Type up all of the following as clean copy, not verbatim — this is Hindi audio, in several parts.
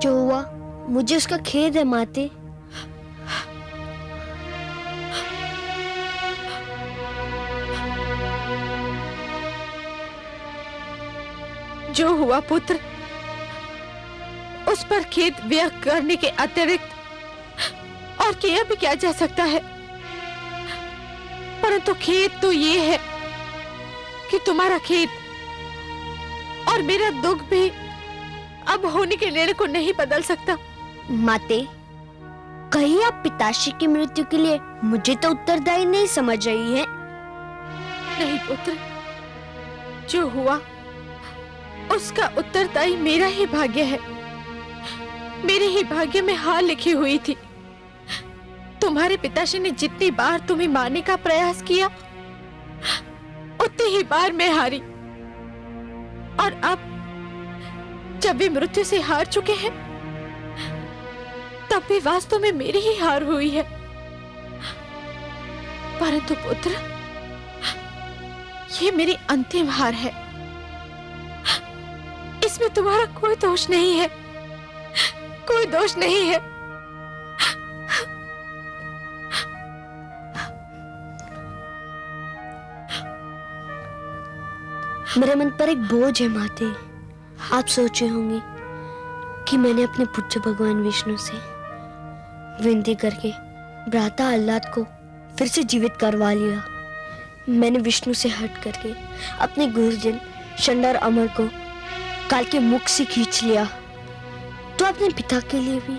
जो हुआ मुझे उसका खेद है माते। जो हुआ पुत्र, उस पर खेद व्यक्त करने के अतिरिक्त और किया भी क्या जा सकता है। परंतु खेद तो ये है कि तुम्हारा खेद और मेरा दुख भी अब होने के निर्णय को नहीं बदल सकता। माते, कहीं आप पिताश्री की मृत्यु के लिए मुझे तो उत्तरदायी नहीं समझ रही है? नहीं पुत्र, जो हुआ उसका उत्तरदायी मेरा ही भाग्य है। मेरे ही भाग्य में हार लिखी हुई थी। तुम्हारे पिताश्री ने जितनी बार तुम्हें मारने का प्रयास किया, उतनी ही बार मैं हारी। और अब जब वे मृत्यु से हार चुके हैं, तब भी वास्तव में मेरी ही हार हुई है। परंतु पुत्र, ये मेरी अंतिम हार है। इसमें तुम्हारा कोई दोष नहीं है, कोई दोष नहीं है। मेरे मन पर एक बोझ है माते। आप सोचे होंगे कि मैंने अपने पुत्र भगवान विष्णु से विनती करके भ्राता आह्लाद को फिर से जीवित करवा लिया। मैंने विष्णु से हट करके अपने गुरुजन शंडर अमर को काल के मुख से खींच लिया। तो अपने पिता के लिए भी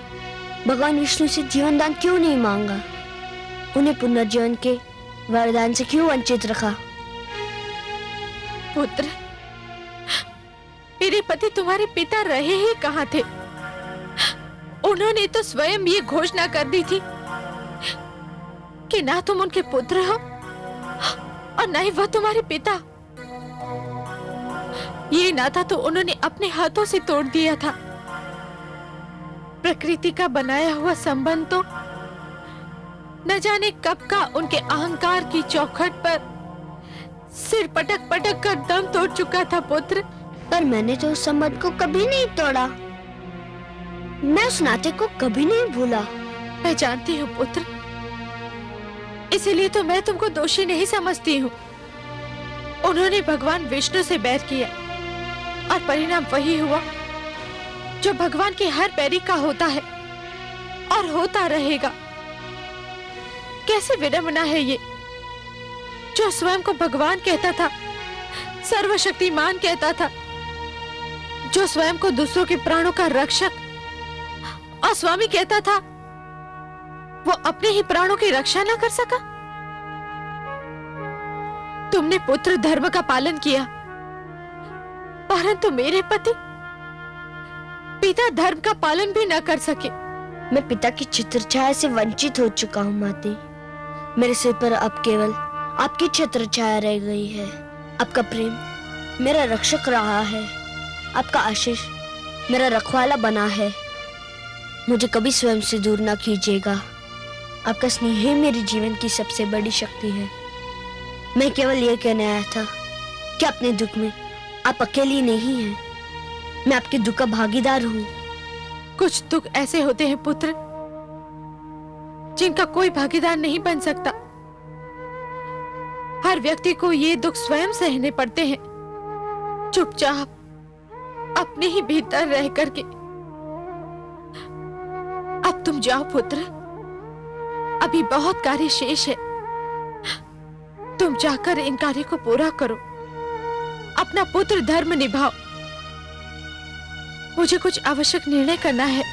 भगवान विष्णु से जीवन दान क्यों नहीं मांगा? उन्हें पुनर्जीवन के वरदान से क्यों वंचित रखा? पुत्र, मेरे पति तुम्हारे पिता रहे ही कहाँ थे? उन्होंने तो स्वयं ये घोषणा कर दी थी कि ना तुम उनके पुत्र हो और ना ही वह तुम्हारे पिता। ये नाता तो उन्होंने अपने हाथों से तोड़ दिया था। प्रकृति का बनाया हुआ संबंध तो न जाने कब का उनके अहंकार की चौखट पर सिर पटक पटक कर दम तोड़ चुका था पुत्र। पर मैंने तो उस संबंध को कभी नहीं तोड़ा। मैं उस नाते को कभी नहीं भूला। मैं जानती हूँ पुत्र, इसीलिए तो मैं तुमको दोषी नहीं समझती हूँ। उन्होंने भगवान विष्णु से बैर किया और परिणाम वही हुआ जो भगवान के हर बैरी का होता है और होता रहेगा। कैसी विडंबना है ये, जो स्वयं को भगवान कहता था, सर्वशक्तिमान कहता था, जो स्वयं को दूसरों के प्राणों का रक्षक और स्वामी कहता था, वो अपने ही प्राणों की रक्षा न कर सका। तुमने पुत्र धर्म का पालन किया, परंतु मेरे पति पिता धर्म का पालन भी न कर सके। मैं पिता की छत्र छाया से वंचित हो चुका हूँ माते। मेरे सिर पर अब केवल आपकी छत्र छाया रह गई है। आपका प्रेम मेरा रक्षक रहा है। आपका आशीष मेरा रखवाला बना है। मुझे कभी स्वयं से दूर ना कीजिएगा। आपका स्नेह ही मेरे जीवन की सबसे बड़ी शक्ति है। मैं केवल ये कहने आया था कि अपने दुख में आप अकेली नहीं हैं। मैं आपके दुख का भागीदार हूँ। कुछ दुख ऐसे होते हैं पुत्र, जिनका कोई भागीदार नहीं बन सकता। हर व्यक्ति को ये दुख स्वयं सहने पड़ते हैं, चुपचाप अपने ही भीतर रह करके। अब तुम जाओ पुत्र, अभी बहुत कार्य शेष है। तुम जाकर इन कार्य को पूरा करो, अपना पुत्र धर्म निभाओ। मुझे कुछ आवश्यक निर्णय करना है।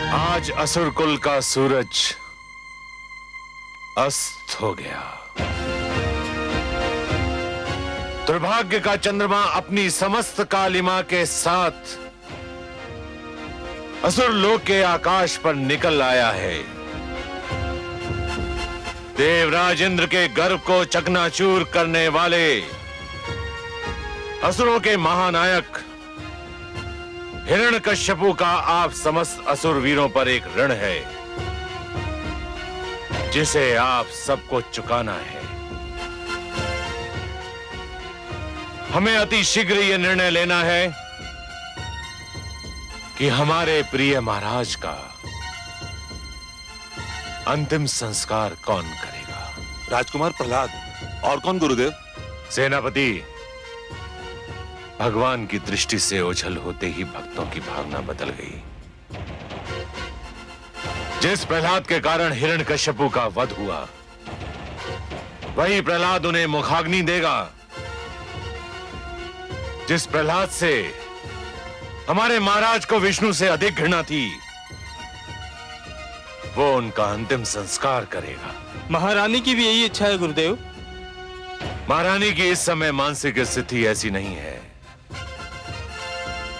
आज असुर कुल का सूरज अस्त हो गया। दुर्भाग्य का चंद्रमा अपनी समस्त कालिमा के साथ असुर लोक के आकाश पर निकल आया है। देवराज इंद्र के गर्व को चकनाचूर करने वाले असुरों के महानायक हिरण्यकश्यपु का आप समस्त असुर वीरों पर एक ऋण है जिसे आप सबको चुकाना है। हमें अति शीघ्र यह निर्णय लेना है कि हमारे प्रिय महाराज का अंतिम संस्कार कौन करेगा। राजकुमार प्रहलाद। और कौन गुरुदेव? सेनापति, भगवान की दृष्टि से ओझल होते ही भक्तों की भावना बदल गई। जिस प्रहलाद के कारण हिरण्यकश्यपु का वध हुआ, वही प्रहलाद उन्हें मुखाग्नि देगा। जिस प्रहलाद से हमारे महाराज को विष्णु से अधिक घृणा थी, वो उनका अंतिम संस्कार करेगा। महारानी की भी यही इच्छा है गुरुदेव। महारानी की इस समय मानसिक स्थिति ऐसी नहीं है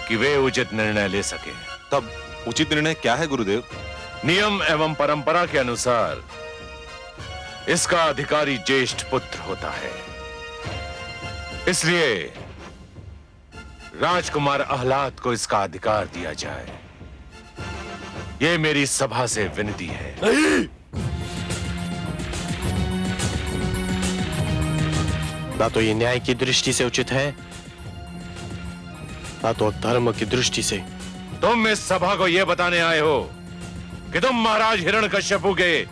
कि वे उचित निर्णय ले सके। तब उचित निर्णय क्या है गुरुदेव? नियम एवं परंपरा के अनुसार इसका अधिकारी ज्येष्ठ पुत्र होता है। इसलिए राजकुमार आह्लाद को इसका अधिकार दिया जाए। यह मेरी सभा से विनती है। ना तो ये न्याय की दृष्टि से उचित है, ना तो धर्म की दृष्टि से। तुम इस सभा को यह बताने आए हो कि तुम महाराज हिरण्यकश्यपु के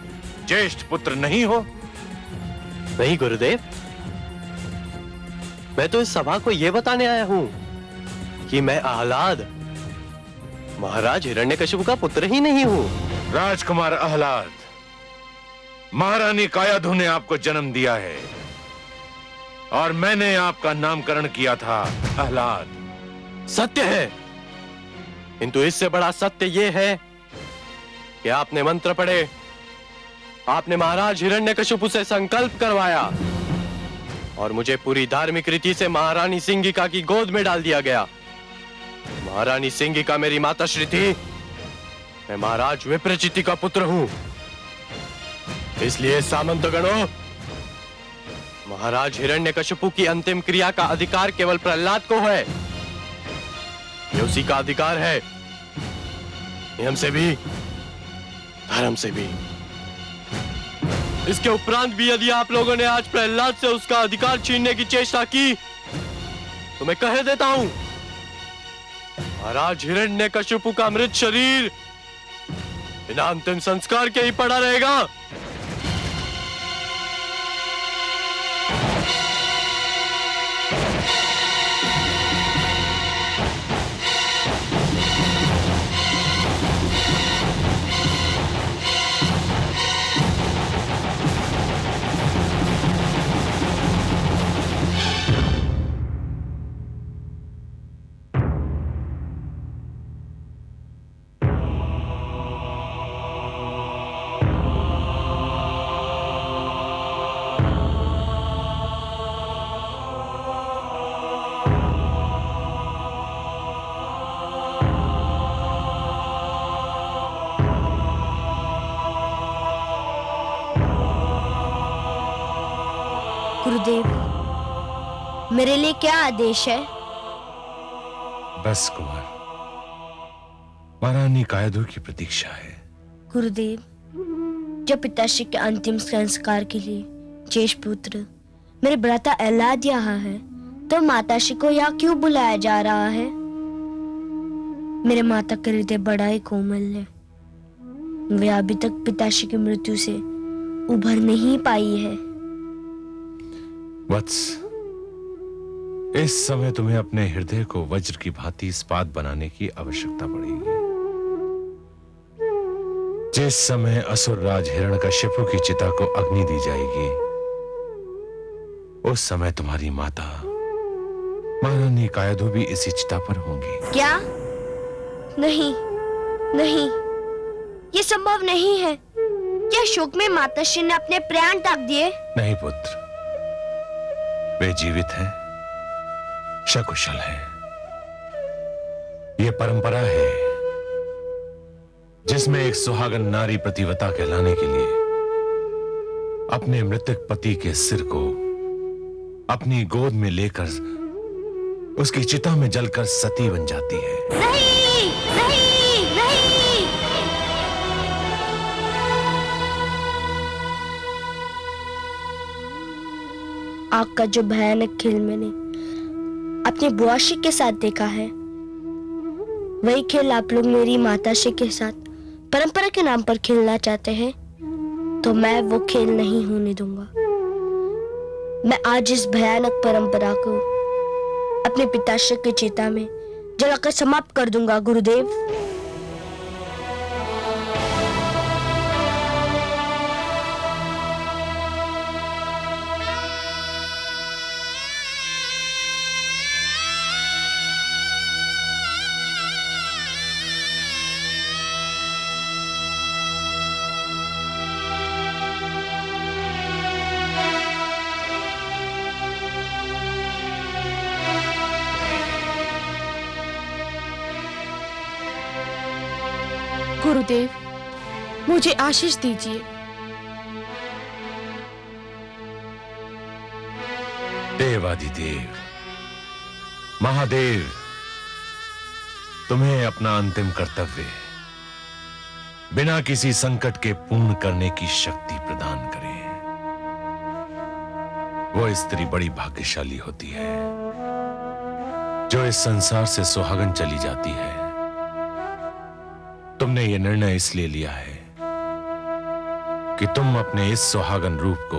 ज्येष्ठ पुत्र नहीं हो? नहीं गुरुदेव, मैं तो इस सभा को यह बताने आया हूं कि मैं आह्लाद महाराज हिरण्यकशिपु का पुत्र ही नहीं हूं। राजकुमार आह्लाद, महारानी कायाधु ने आपको जन्म दिया है और मैंने आपका नामकरण किया था आह्लाद। सत्य है, किंतु इससे बड़ा सत्य यह है कि आपने मंत्र पढ़े, आपने महाराज हिरण्यकशिपु से संकल्प करवाया और मुझे पूरी धार्मिक रीति से महारानी सिंगिका की गोद में डाल दिया गया। महारानी सिंगिका मेरी माताश्री थी, मैं महाराज विप्रचिति का पुत्र हूं। इसलिए सामंतगणों, महाराज हिरण्यकशिपु की अंतिम क्रिया का अधिकार केवल प्रहलाद को है। ये उसी का अधिकार है, नियम से भी धर्म से भी। इसके उपरांत भी यदि आप लोगों ने आज प्रहलाद से उसका अधिकार छीनने की चेष्टा की तो मैं कह देता हूं, महाराज हिरण्यकशिपु का मृत शरीर बिना अंतिम संस्कार के ही पड़ा रहेगा। गुरुदेव, मेरे लिए क्या आदेश है? बस कुमार, महारानी कायाधु की प्रतीक्षा है। गुरुदेव, जब पिताश्री के अंतिम संस्कार के लिए ज्येष्ठ पुत्र मेरे भ्राता आह्लाद यहाँ है, तो माताश्री को यहाँ क्यों बुलाया जा रहा है? मेरे माता का हृदय बड़ा ही कोमल है। वे अभी तक पिताश्री की मृत्यु से उभर नहीं पाई है। वत्स, इस समय तुम्हें अपने हृदय को वज्र की भांति इस्पात बनाने की आवश्यकता पड़ेगी। जिस समय असुरराज हिरण्यकशिपु की चिता को अग्नि दी जाएगी, उस समय तुम्हारी माता महारानी कायाधु भी इसी चिता पर होंगी। क्या? नहीं, नहीं, ये संभव नहीं है। क्या शोक में माताश्री ने अपने प्राण त्याग दिए? नहीं पुत्र, वे जीवित हैं, सकुशल हैं। यह परंपरा है जिसमें एक सुहागन नारी प्रतिव्रता कहलाने के लिए अपने मृतक पति के सिर को अपनी गोद में लेकर उसकी चिता में जलकर सती बन जाती है। नहीं! आग का जो भयानक खेल मैंने अपने बुआशी के साथ देखा है, वही खेल आप लोग मेरी माताश्री के साथ परंपरा के नाम पर खेलना चाहते हैं, तो मैं वो खेल नहीं होने दूंगा। मैं आज इस भयानक परंपरा को अपने पिताश्री की चिता में जलाकर समाप्त कर दूंगा गुरुदेव। गुरुदेव, मुझे आशीष दीजिए। देवादिदेव, महादेव, तुम्हें अपना अंतिम कर्तव्य बिना किसी संकट के पूर्ण करने की शक्ति प्रदान करे। वो स्त्री बड़ी भाग्यशाली होती है जो इस संसार से सुहागन चली जाती है। तुमने ये निर्णय इसलिए लिया है कि तुम अपने इस सुहागन रूप को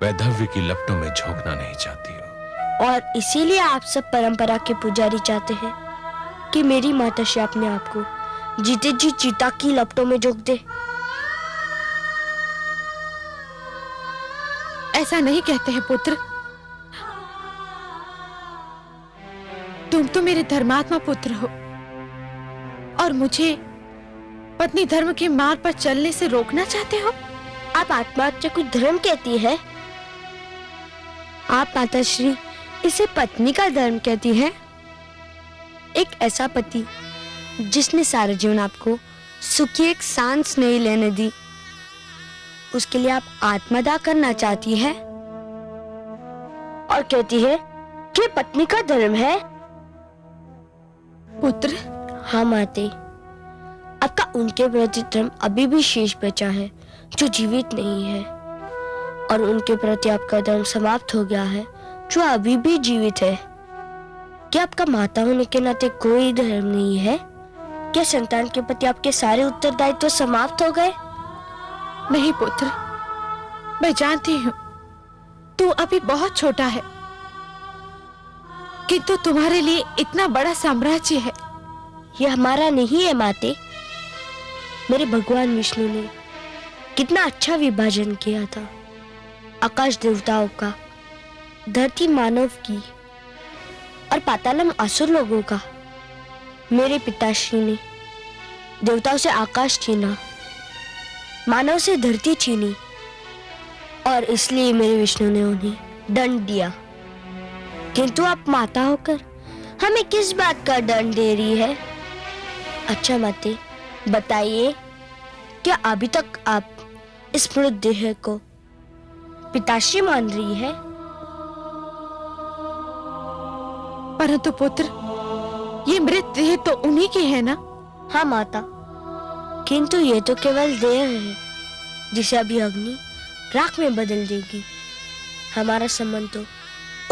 वैधव्य की लपटों में झोंकना नहीं चाहती हो, और इसीलिए आप सब परंपरा के पुजारी चाहते हैं कि मेरी माताश्री अपने आप को जीते जी चिता की लपटों में झोंक दे। ऐसा नहीं कहते हैं पुत्र। तुम तो मेरे धर्मात्मा पुत्र हो और मुझे पत्नी धर्म के मार्ग पर चलने से रोकना चाहते हो। आप आत्महत्या को धर्म कहती है? आप माताश्री इसे पत्नी का धर्म कहती है? एक ऐसा पति जिसने सारा जीवन आपको सुखी एक सांस नहीं लेने दी, उसके लिए आप आत्मदाह करना चाहती है और कहती है कि पत्नी का धर्म है। पुत्र, हाँ माते, आपका उनके प्रति धर्म अभी भी शेष बचा है जो जीवित नहीं है, और उनके प्रति आपका धर्म समाप्त हो गया है जो अभी भी जीवित है। क्या आपका माता होने के नाते कोई धर्म नहीं है? क्या संतान के प्रति आपके सारे उत्तरदायित्व समाप्त हो गए? नहीं पुत्र, मैं जानती हूँ तू अभी बहुत छोटा है, किंतु तुम्हारे लिए इतना बड़ा साम्राज्य है। ये हमारा नहीं है माते। मेरे भगवान विष्णु ने कितना अच्छा विभाजन किया था, आकाश देवताओं का, धरती मानव की और पातालम असुर लोगों का। मेरे पिताश्री ने देवताओं से आकाश छीना, मानव से धरती छीनी, और इसलिए मेरे विष्णु ने उन्हें दंड दिया। किंतु आप माता होकर हमें किस बात का दंड दे रही है? अच्छा माते, बताइए, क्या अभी तक आप इस मृत देह को पिताश्री मान रही है? परंतु पुत्र, ये मृत देह तो उन्हीं की है ना? हाँ माता, किंतु ये तो केवल देह है जिसे अभी अग्नि राख में बदल देगी। हमारा संबंध तो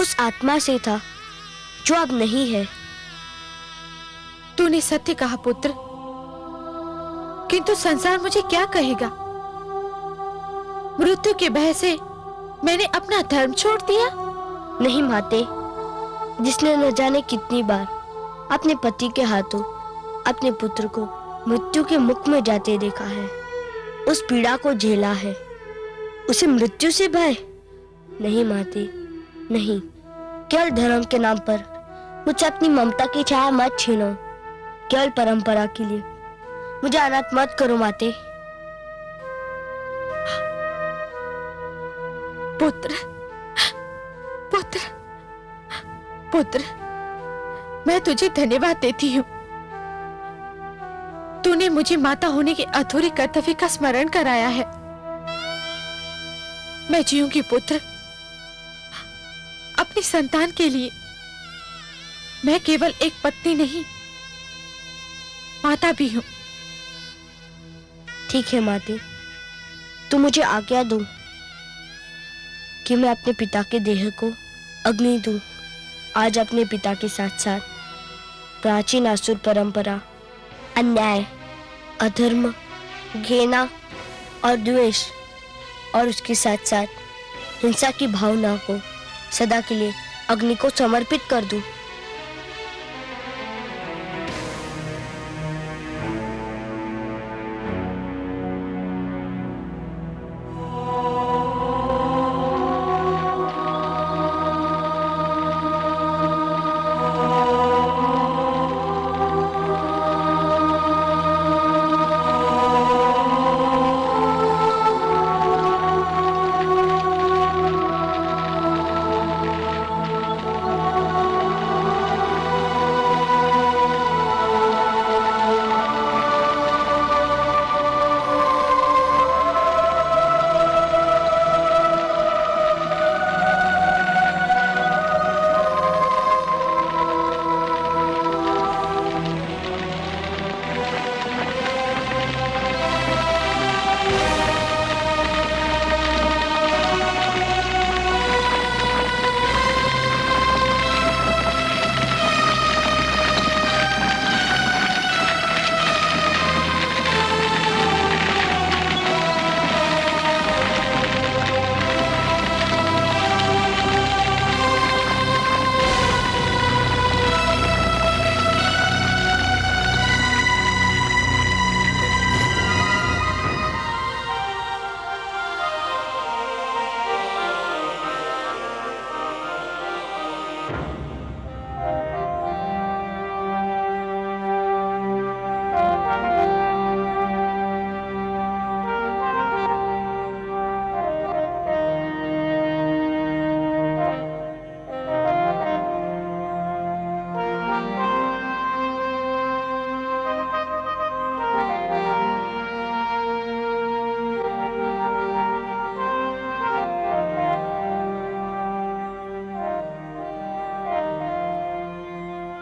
उस आत्मा से था जो अब नहीं है। तूने सत्य कहा पुत्र, किंतु संसार मुझे क्या कहेगा? मृत्यु के भय से मैंने अपना धर्म छोड़ दिया? नहीं माते, जिसने न जाने कितनी बार अपने पति के हाथों अपने पुत्र को मृत्यु के मुख में जाते देखा है, उस पीड़ा को झेला है, उसे मृत्यु से भय नहीं माते, नहीं। केवल धर्म के नाम पर मुझसे अपनी ममता की छाया मत छीनो। केवल परंपरा के लिए मुझे अनाथ मत करो माते। पुत्र, पुत्र, पुत्र, मैं तुझे धन्यवाद देती हूँ। तूने मुझे माता होने के अधूरे कर्तव्य का स्मरण कराया है। मैं जीऊंगी पुत्र, अपनी संतान के लिए। मैं केवल एक पत्नी नहीं, माता भी हूँ। ठीक है माते, तू मुझे आज्ञा दो। कि मैं अपने पिता के देह को अग्नि दूं। आज अपने पिता के साथ साथ प्राचीन असुर परंपरा, अन्याय, अधर्म, घृणा और द्वेष और उसके साथ साथ हिंसा की भावना को सदा के लिए अग्नि को समर्पित कर दूं।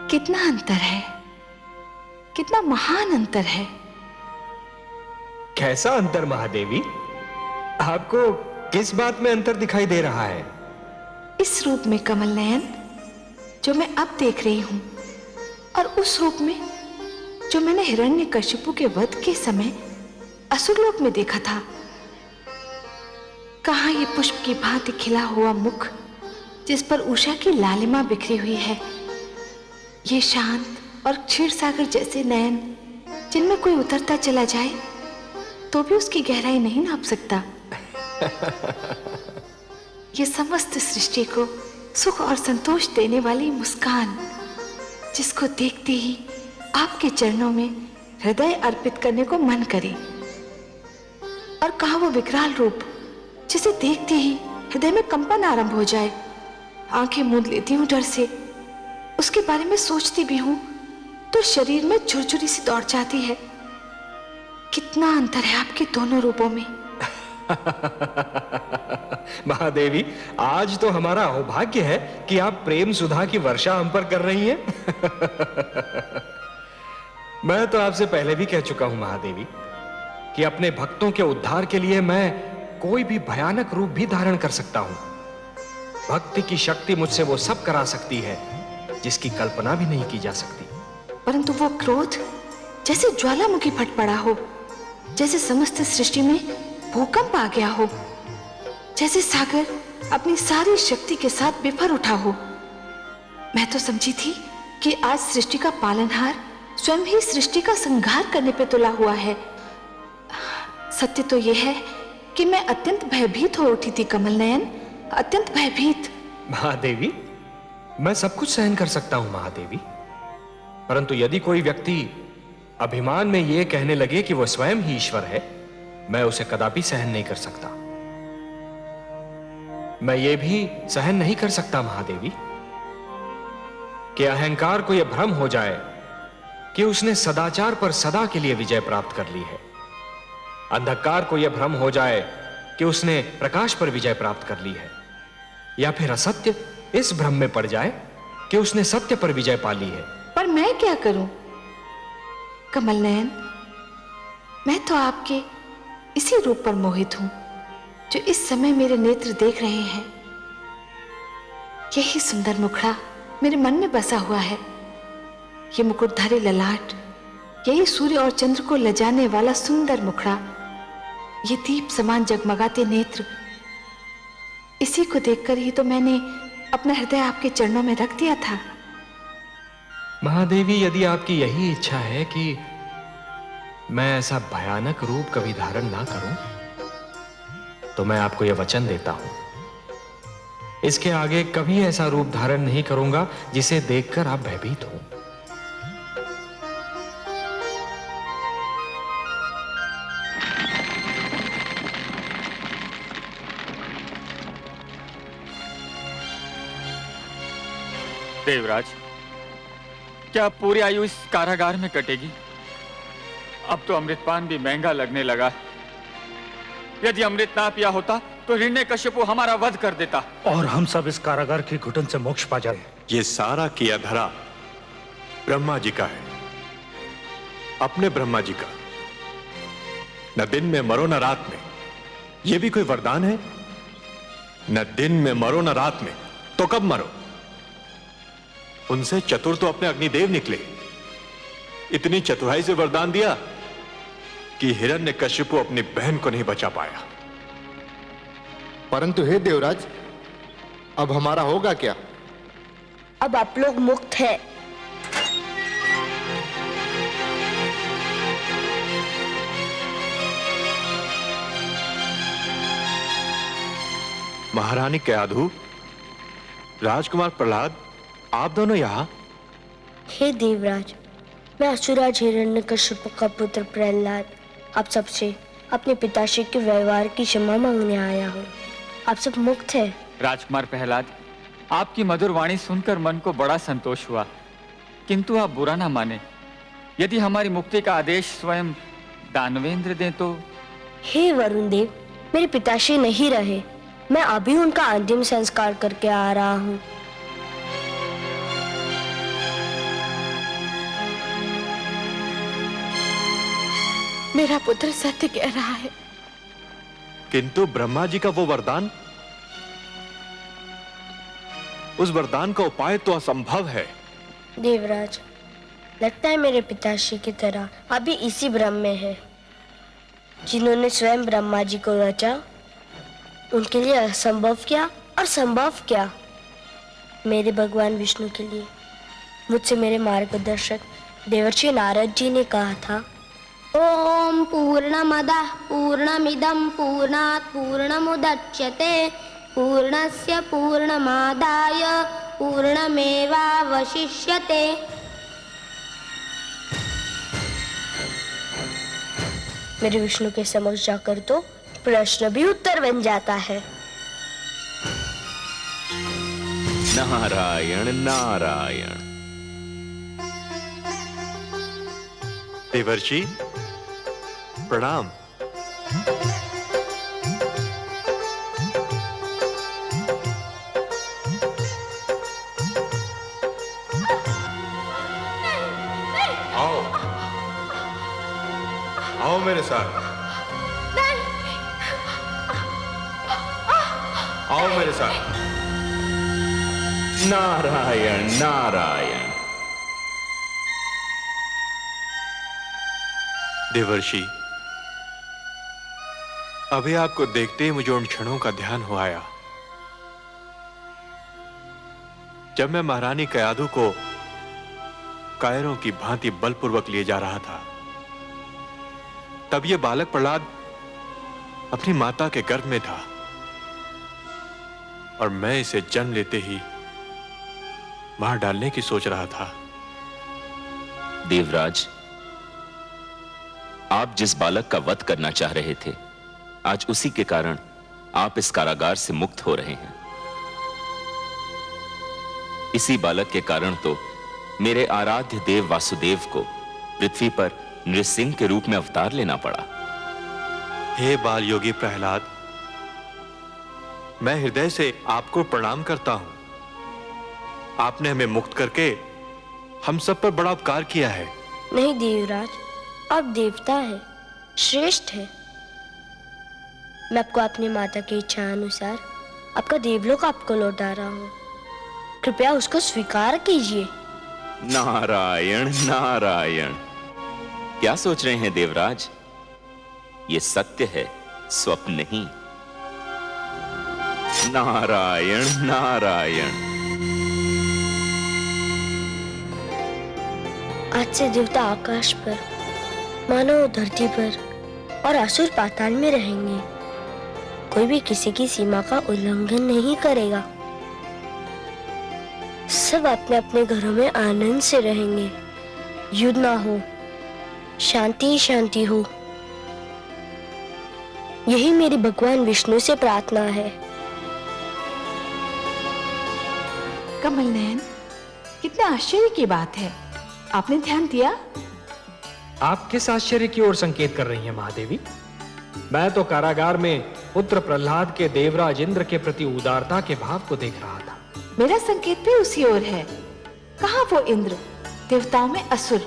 कितना अंतर है, कितना महान अंतर है। कैसा अंतर महादेवी? आपको किस बात में अंतर दिखाई दे रहा है? इस रूप में कमल नयन जो मैं अब देख रही हूं और उस रूप में जो मैंने हिरण्यकशिपु के वध के समय असुरलोक में देखा था। कहाँ ये पुष्प की भांति खिला हुआ मुख जिस पर उषा की लालिमा बिखरी हुई है, ये शांत और क्षीर सागर जैसे नयन जिनमें कोई उतरता चला जाए तो भी उसकी गहराई नहीं नाप सकता। ये समस्त सृष्टि को सुख और संतोष देने वाली मुस्कान जिसको देखते ही आपके चरणों में हृदय अर्पित करने को मन करे, और कहा वो विकराल रूप जिसे देखते ही हृदय में कंपन आरंभ हो जाए। आंखें मूंद लेती हूं डर से, उसके बारे में सोचती भी हूं तो शरीर में झुरझुरी सी दौड़ जाती है। कितना अंतर है आपके दोनों रूपों में। महादेवी, आज तो हमारा सौभाग्य है कि आप प्रेम सुधा की वर्षा हम पर कर रही हैं। मैं तो आपसे पहले भी कह चुका हूं महादेवी कि अपने भक्तों के उद्धार के लिए मैं कोई भी भयानक रूप भी धारण कर सकता हूं। भक्ति की शक्ति मुझसे वो सब करा सकती है जिसकी कल्पना भी नहीं की जा सकती। परंतु वो क्रोध जैसे ज्वालामुखी फट पड़ा हो, जैसे समस्त सृष्टि में भूकंप आ गया हो, जैसे सागर अपनी सारी शक्ति के साथ बिफर उठा हो। मैं तो समझी थी कि आज सृष्टि का पालनहार स्वयं ही सृष्टि का संहार करने पे तुला हुआ है। सत्य तो यह है कि मैं अत्यंत भयभीत हो उठी थी कमल नयन, अत्यंत भयभीत। महादेवी, मैं सब कुछ सहन कर सकता हूं महादेवी, परंतु यदि कोई व्यक्ति अभिमान में यह कहने लगे कि वह स्वयं ही ईश्वर है, मैं उसे कदापि सहन नहीं कर सकता। मैं ये भी सहन नहीं कर सकता महादेवी कि अहंकार को यह भ्रम हो जाए कि उसने सदाचार पर सदा के लिए विजय प्राप्त कर ली है। अंधकार को यह भ्रम हो जाए कि उसने प्रकाश पर विजय प्राप्त कर ली है, या फिर असत्य इस भ्रम में पड़ जाए कि उसने सत्य पर विजय पा ली है। पर मैं क्या करूं कमल नयन? मैं तो आपके इसी रूप पर मोहित हूं जो इस समय मेरे नेत्र देख रहे हैं, यही सुंदर मुखड़ा मेरे मन में बसा हुआ है। ये मुकुटधारी ललाट, यही सूर्य और चंद्र को लजाने वाला सुंदर मुखड़ा, ये दीप समान जगमगाते नेत्र, इसी को देखकर ही तो मैंने अपना हृदय आपके चरणों में रख दिया था। महादेवी, यदि आपकी यही इच्छा है कि मैं ऐसा भयानक रूप कभी धारण ना करूं, तो मैं आपको यह वचन देता हूं, इसके आगे कभी ऐसा रूप धारण नहीं करूंगा जिसे देखकर आप भयभीत हो। देवराज, क्या पूरी आयु इस कारागार में कटेगी? अब तो अमृतपान भी महंगा लगने लगा। यदि अमृत ना पिया होता तो हिरण्यकश्यपु हमारा वध कर देता और हम सब इस कारागार की घुटन से मोक्ष पा जाए। ये सारा किया धरा ब्रह्मा जी का है, अपने ब्रह्मा जी का। न दिन में मरो न रात में, ये भी कोई वरदान है? न दिन में मरो न रात में, तो कब मरो? उनसे चतुर तो अपने अग्निदेव निकले। इतनी चतुराई से वरदान दिया कि हिरण्यकश्यपु अपनी बहन को नहीं बचा पाया। परंतु हे देवराज, अब हमारा होगा क्या? अब आप लोग मुक्त हैं। महारानी कयाधु, राजकुमार प्रहलाद, आप दोनों यहां? हे देवराज, मैं असुराज हिरण्यकश्यप का पुत्र प्रहलाद आप सबसे अपने पिताश्री के व्यवहार की क्षमा मांगने आया हूँ। आप सब मुक्त हैं। राजकुमार प्रहलाद, आपकी मधुर वाणी सुनकर मन को बड़ा संतोष हुआ, किंतु आप बुरा ना माने। यदि हमारी मुक्ति का आदेश स्वयं दानवेंद्र दें तो? हे वरुण देव, मेरे पिताश्री नहीं रहे, मैं अभी उनका अंतिम संस्कार करके आ रहा हूँ। मेरा पुत्र सत्य कह रहा है। किंतु ब्रह्मा जी का वो वरदान, उस वरदान का उपाय तो असंभव है। देवराज, लगता है मेरे पिताश्री की तरह अभी इसी भ्रम में है। जिन्होंने स्वयं ब्रह्मा जी को रचा, उनके लिए असंभव क्या और संभव क्या? मेरे भगवान विष्णु के लिए मुझसे मेरे मार्गदर्शक देवर्षि नारद जी ने कहा था, ओम पूर्णमदः पूर्णमिदं पूर्णात् पूर्णमुदच्यते पूर्णस्य पूर्णमादाय पूर्णमेवावशिष्यते। मेरे विष्णु के समक्ष जाकर तो प्रश्न भी उत्तर बन जाता है। नारायण नारायण। देवर्षि प्रणाम। आओ आओ मेरे साथ, आओ मेरे साथ। नारायण नारायण। देवर्षि, अभी आपको देखते ही मुझे उन क्षणों का ध्यान हो आया जब मैं महारानी कयाधु को कायरों की भांति बलपूर्वक लिए जा रहा था। तब ये बालक प्रहलाद अपनी माता के गर्भ में था और मैं इसे जन्म लेते ही मार डालने की सोच रहा था। देवराज, आप जिस बालक का वध करना चाह रहे थे, आज उसी के कारण आप इस कारागार से मुक्त हो रहे हैं। इसी बालक के कारण तो मेरे आराध्य देव वासुदेव को पृथ्वी पर नृसिंह के रूप में अवतार लेना पड़ा। हे बाल योगी प्रहलाद, मैं हृदय से आपको प्रणाम करता हूं। आपने हमें मुक्त करके हम सब पर बड़ा उपकार किया है। नहीं देवराज, आप देवता है, श्रेष्ठ है। मैं आपको अपनी माता की इच्छा अनुसार आपका देवलोक आपको लौटा रहा हूँ। कृपया उसको स्वीकार कीजिए। नारायण नारायण, क्या सोच रहे हैं देवराज? ये सत्य है, स्वप्न नहीं। नारायण नारायण। आज से देवता आकाश पर, मानव धरती पर और असुर पाताल में रहेंगे। कोई भी किसी की सीमा का उल्लंघन नहीं करेगा। सब अपने अपने घरों में आनंद से रहेंगे। युद्ध ना हो, शांति ही शांति हो। यही मेरी भगवान विष्णु से प्रार्थना है। कमल नयन, कितना आश्चर्य की बात है। आपने ध्यान दिया? आप किस आश्चर्य की ओर संकेत कर रही हैं महादेवी? मैं तो कारागार में पुत्र प्रहलाद के देवराज इंद्र के प्रति उदारता के भाव को देख रहा था। मेरा संकेत भी उसी ओर है। कहाँ वो इंद्र, देवताओं में असुर,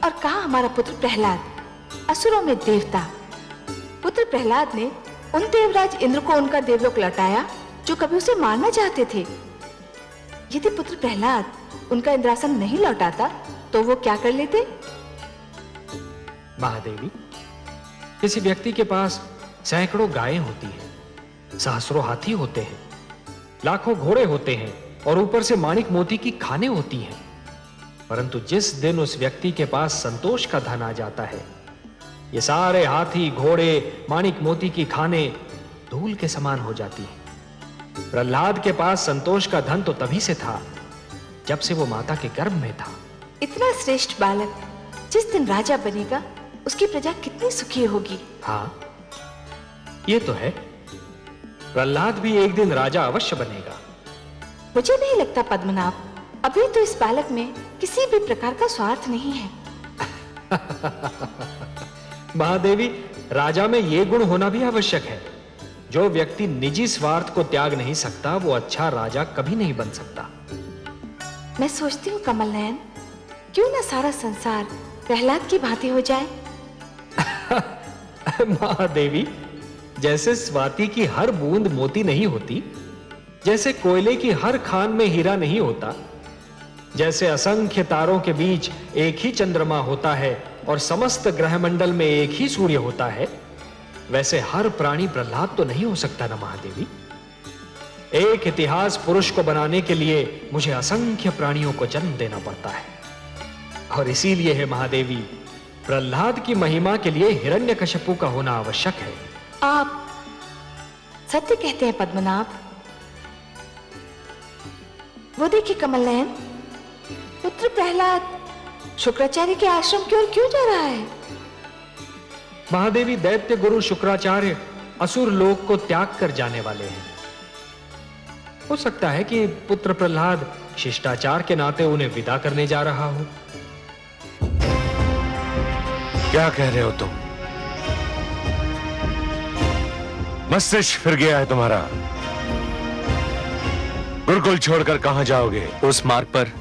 और कहाँ हमारा पुत्र प्रहलाद, असुरों में देवता। पुत्र प्रहलाद ने उन देवराज इंद्र को उनका देवलोक लौटाया जो कभी उसे मारना चाहते थे। यदि पुत्र प्रहलाद उनका इंद्रासन नहीं लौटाता तो वो क्या कर लेते? महादेवी, किसी व्यक्ति के पास सैकड़ों गायें होती हैं, सहस्रों हाथी होते हैं, लाखों घोड़े होते हैं और ऊपर से माणिक मोती की खानें होती हैं, परंतु जिस दिन उस व्यक्ति के पास संतोष का धन आ जाता है, ये सारे हाथी घोड़े माणिक मोती की खानें धूल के समान हो जाती हैं। प्रहलाद के पास संतोष का धन तो तभी से था जब से वो माता के गर्भ में था। इतना श्रेष्ठ बालक जिस दिन राजा बनेगा उसकी प्रजा कितनी सुखी होगी। हाँ, ये तो है। प्रहलाद भी एक दिन राजा अवश्य बनेगा। मुझे नहीं लगता पद्मनाभ, अभी तो इस बालक में किसी भी प्रकार का स्वार्थ नहीं है। महादेवी, राजा में ये गुण होना भी आवश्यक है। जो व्यक्ति निजी स्वार्थ को त्याग नहीं सकता वो अच्छा राजा कभी नहीं बन सकता। मैं सोचती हूँ कमल नयन, क्यों ना सारा संसार प्रहलाद की भांति हो जाए। महादेवी, जैसे स्वाति की हर बूंद मोती नहीं होती, जैसे कोयले की हर खान में हीरा नहीं होता, जैसे असंख्य तारों के बीच एक ही चंद्रमा होता है और समस्त ग्रहमंडल में एक ही सूर्य होता है, वैसे हर प्राणी प्रहलाद तो नहीं हो सकता ना महादेवी। एक इतिहास पुरुष को बनाने के लिए मुझे असंख्य प्राणियों को जन्म देना पड़ता है, और इसीलिए है महादेवी, प्रहलाद की महिमा के लिए हिरण्यकशिपु का होना आवश्यक है। आप सत्य कहते हैं पद्मनाभ। वो देखिए कमल नयन, पुत्र प्रहलाद शुक्राचार्य के आश्रम की ओर क्यों जा रहा है? महादेवी, दैत्य गुरु शुक्राचार्य असुर लोक को त्याग कर जाने वाले हैं। हो सकता है कि पुत्र प्रहलाद शिष्टाचार के नाते उन्हें विदा करने जा रहा हो। क्या कह रहे हो तुम? मस्तिष्क फिर गया है तुम्हारा। गुरुकुल छोड़कर कहां जाओगे? उस मार्ग पर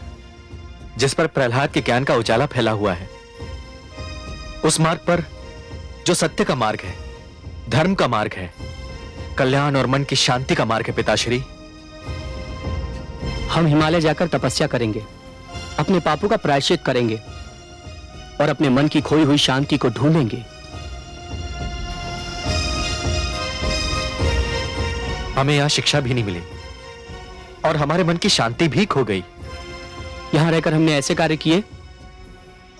जिस पर प्रहलाद के ज्ञान का उजाला फैला हुआ है, उस मार्ग पर जो सत्य का मार्ग है, धर्म का मार्ग है, कल्याण और मन की शांति का मार्ग है। पिताश्री, हम हिमालय जाकर तपस्या करेंगे, अपने पापों का प्रायश्चित करेंगे और अपने मन की खोई हुई शांति को ढूंढेंगे। हमें यहां शिक्षा भी नहीं मिली और हमारे मन की शांति भी खो गई। यहां रहकर हमने ऐसे कार्य किए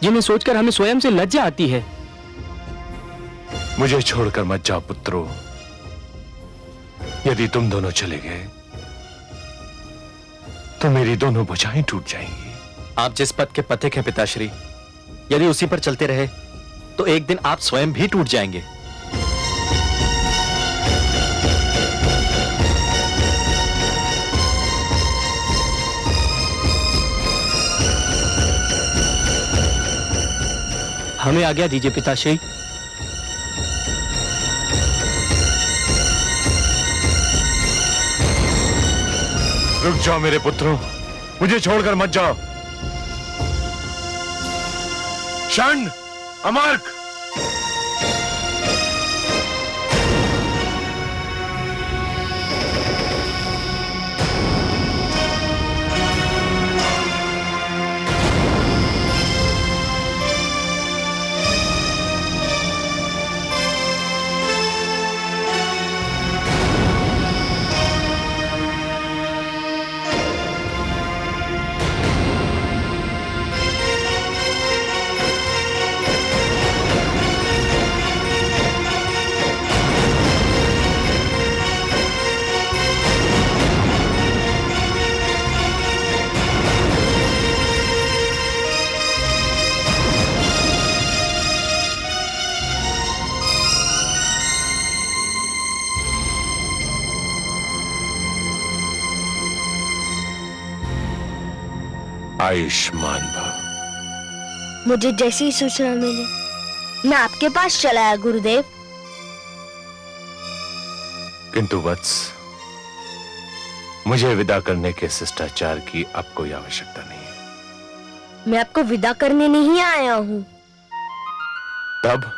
जिन्हें सोचकर हमें स्वयं से लज्जा आती है। मुझे छोड़कर मत जाओ पुत्रों। यदि तुम दोनों चले गए तो मेरी दोनों भुजाएं टूट जाएंगी। आप जिस पथ के पथिक हैं पिताश्री, यदि उसी पर चलते रहे तो एक दिन आप स्वयं भी टूट जाएंगे। हमें आज्ञा दीजिए पिताश्री। रुक जाओ मेरे पुत्रों, मुझे छोड़कर मत जाओ। षंड, अमार्क, आयुष्मान भव। मुझे जैसी ही सूचना मिली मैं आपके पास चला आया गुरुदेव। किंतु वत्स, मुझे विदा करने के शिष्टाचार की अब कोई आवश्यकता नहीं है। मैं आपको विदा करने नहीं आया हूँ, तब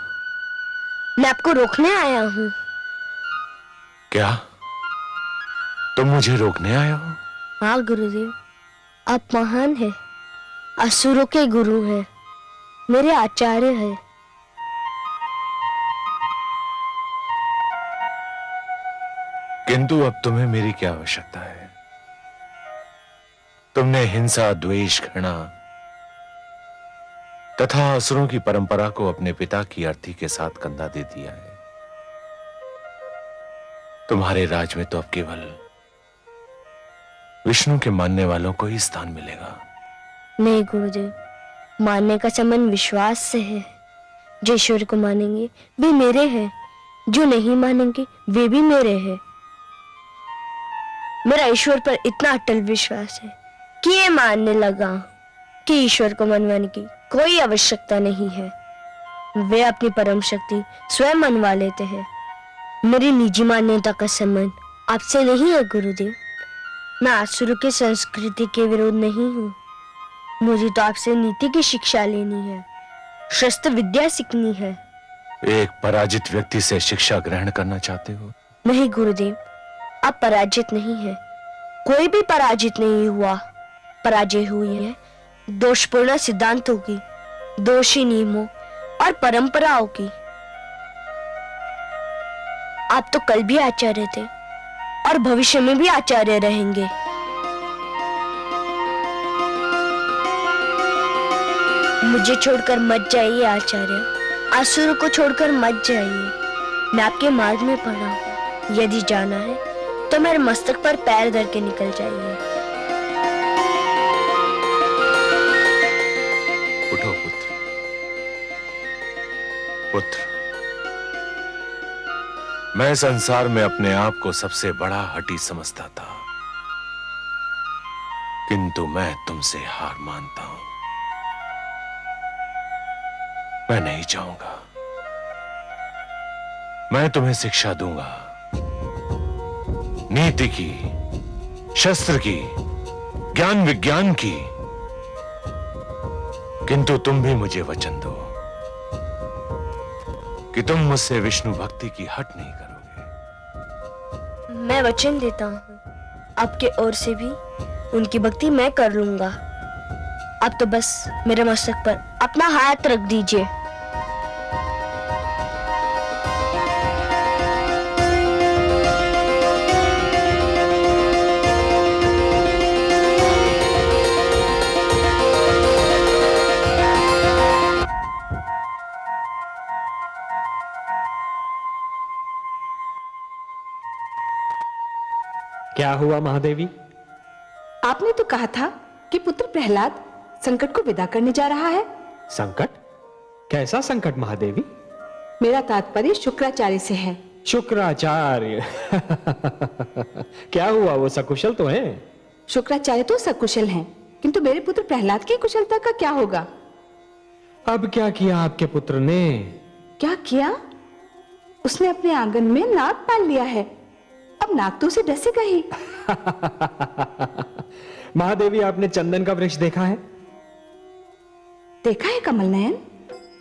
मैं आपको रोकने आया हूँ। क्या तुम मुझे रोकने आए हो? हाँ गुरुदेव, आप महान हैं, असुरों के गुरु हैं, मेरे आचार्य हैं। किंतु अब तुम्हें मेरी क्या आवश्यकता है? तुमने हिंसा, द्वेष, घृणा तथा असुरों की परंपरा को अपने पिता की अर्थी के साथ कंधा दे दिया है। तुम्हारे राज में तो अब केवल विष्णु के मानने वालों को ही स्थान मिलेगा। नहीं गुरुदेव, मानने का संबंध विश्वास से है। जो ईश्वर को मानेंगे वे मेरे हैं, जो नहीं मानेंगे वे भी मेरे हैं। मेरा ईश्वर पर इतना अटल विश्वास है कि ये मानने लगा कि ईश्वर को मनवाने की कोई आवश्यकता नहीं है। वे अपनी परम शक्ति स्वयं मनवा लेते हैं। मेरी निजी मान्यता का संबंध आपसे नहीं है गुरुदेव। मैं आसुरों की संस्कृति के विरोध नहीं हूँ। मुझे तो आपसे नीति की शिक्षा लेनी है, शस्त्र विद्या सीखनी है। एक पराजित व्यक्ति से शिक्षा ग्रहण करना चाहते हो? नहीं गुरुदेव, आप पराजित नहीं है। कोई भी पराजित नहीं हुआ। पराजय हुई है दोषपूर्ण सिद्धांतों की, दोषी नियमों और परंपराओं की। आप तो कल भी आचार्य थे और भविष्य में भी आचार्य रहेंगे। मुझे छोड़कर मत जाइए आचार्य, असुरों को छोड़कर मत जाइए। मैं आपके मार्ग में पड़ा हूं। यदि जाना है तो मेरे मस्तक पर पैर धर के निकल जाइए। उठो पुत्र। पुत्र, मैं संसार में अपने आप को सबसे बड़ा हठी समझता था, किंतु मैं तुमसे हार मानता हूं। मैं नहीं चाहूंगा। मैं तुम्हें शिक्षा दूंगा, नीति की, शस्त्र की, ज्ञान विज्ञान की, किंतु तुम भी मुझे वचन दो कि तुम मुझसे विष्णु भक्ति की हट नहीं करोगे। मैं वचन देता हूँ, आपके ओर से भी उनकी भक्ति मैं कर लूंगा। आप तो बस मेरे मस्तक पर अपना हाथ रख दीजिए। क्या हुआ महादेवी? आपने तो कहा था कि पुत्र प्रहलाद संकट को विदा करने जा रहा है। संकट? कैसा संकट महादेवी? मेरा तात्पर्य शुक्राचार्य से है। शुक्राचार्य? क्या हुआ, वो सकुशल तो हैं? शुक्राचार्य तो सकुशल हैं, किंतु मेरे पुत्र प्रहलाद की कुशलता का क्या होगा? अब क्या किया आपके पुत्र ने? क्या किया? उसने अपने आंगन में नाग पाल लिया है। अब नाग तो उसे डसेगा ही। महादेवी, आपने चंदन का वृक्ष देखा है? देखा है कमल नयन।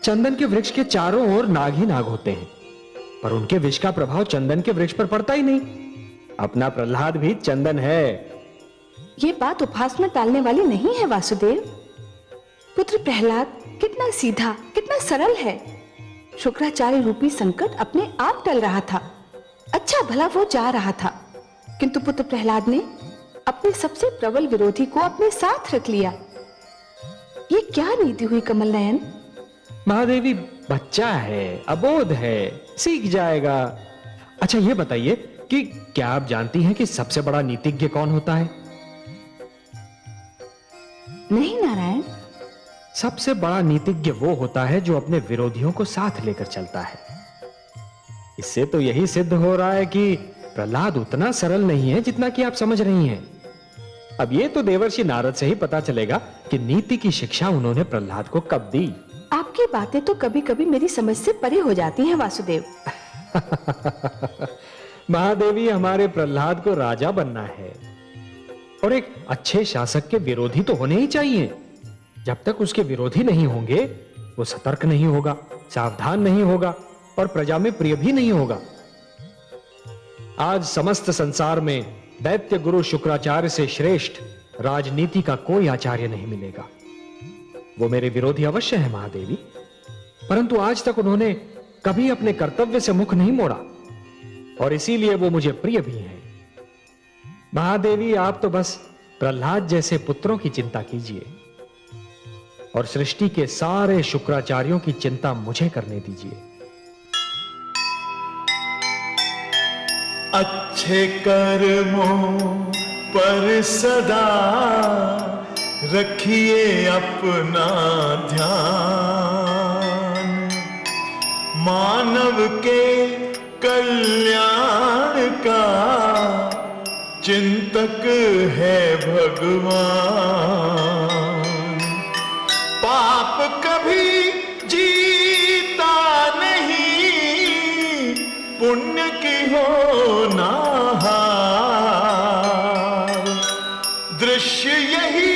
चंदन के वृक्ष के चारों ओर नाग ही नाग होते हैं, पर उनके विष का प्रभाव चंदन के वृक्ष पर पड़ता ही नहीं। अपना प्रहलाद भी चंदन है। ये बात उपहास में टालने वाली नहीं है वासुदेव। पुत्र प्रहलाद कितना सीधा, कितना सरल है। शुक्राचार्य रूपी संकट अपने आप टल रहा था। अच्छा भला वो जा रहा था, किंतु पुत्र प्रहलाद ने अपने सबसे प्रबल विरोधी को अपने साथ रख लिया। ये क्या नीति हुई कमल नयन? महादेवी, बच्चा है, अबोध है, सीख जाएगा। अच्छा ये बताइए कि क्या आप जानती हैं कि सबसे बड़ा नीतिज्ञ कौन होता है? नहीं नारायण। सबसे बड़ा नीतिज्ञ वो होता है जो अपने विरोधियों को साथ लेकर चलता है। इससे तो यही सिद्ध हो रहा है कि प्रहलाद उतना सरल नहीं है जितना कि आप समझ रही हैं। अब ये तो देवर्षि नारद से ही पता चलेगा कि नीति की शिक्षा उन्होंने प्रहलाद को कब दी। आपकी बातें तो कभी कभी मेरी समझ से परे हो जाती हैं वासुदेव। महादेवी, हमारे प्रहलाद को राजा बनना है और एक अच्छे शासक के विरोधी तो होने ही चाहिए। जब तक उसके विरोधी नहीं होंगे वो सतर्क नहीं होगा, सावधान नहीं होगा और प्रजा में प्रिय भी नहीं होगा। आज समस्त संसार में दैत्य गुरु शुक्राचार्य से श्रेष्ठ राजनीति का कोई आचार्य नहीं मिलेगा। वो मेरे विरोधी अवश्य है महादेवी, परंतु आज तक उन्होंने कभी अपने कर्तव्य से मुख नहीं मोड़ा और इसीलिए वो मुझे प्रिय भी हैं। महादेवी, आप तो बस प्रहलाद जैसे पुत्रों की चिंता कीजिए और सृष्टि के सारे शुक्राचार्यों की चिंता मुझे करने दीजिए। अच्छे कर्मों पर सदा रखिए अपना ध्यान, मानव के कल्याण का चिंतक है भगवान। पाप कभी जीता नहीं, पुण्य की हो ना हार। दृश्य यही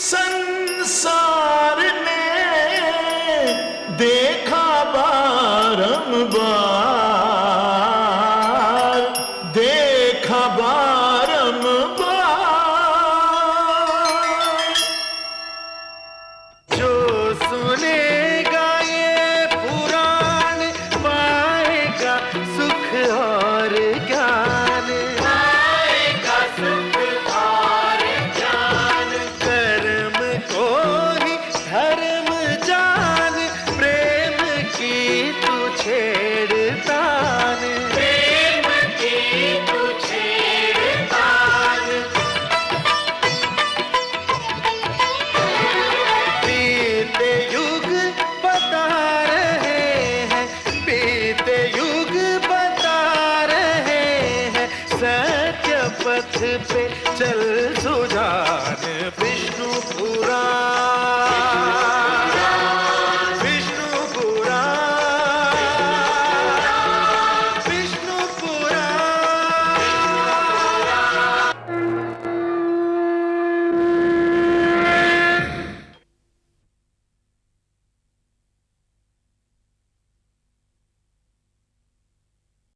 संसार ने देखा बारंबार, देखा बारंबार। जो सुनेगा ये पुराण पाएगा सुख और ज्ञान, पाएगा सुख और ज्ञान। कर्म को ही धर्म जान, प्रेम की तू छेड़तान, प्रेम की तू छेड़तान। बीते युग बता रहे हैं, बीते युग बता रहे हैं, सत्य पथ पे चल सुजान।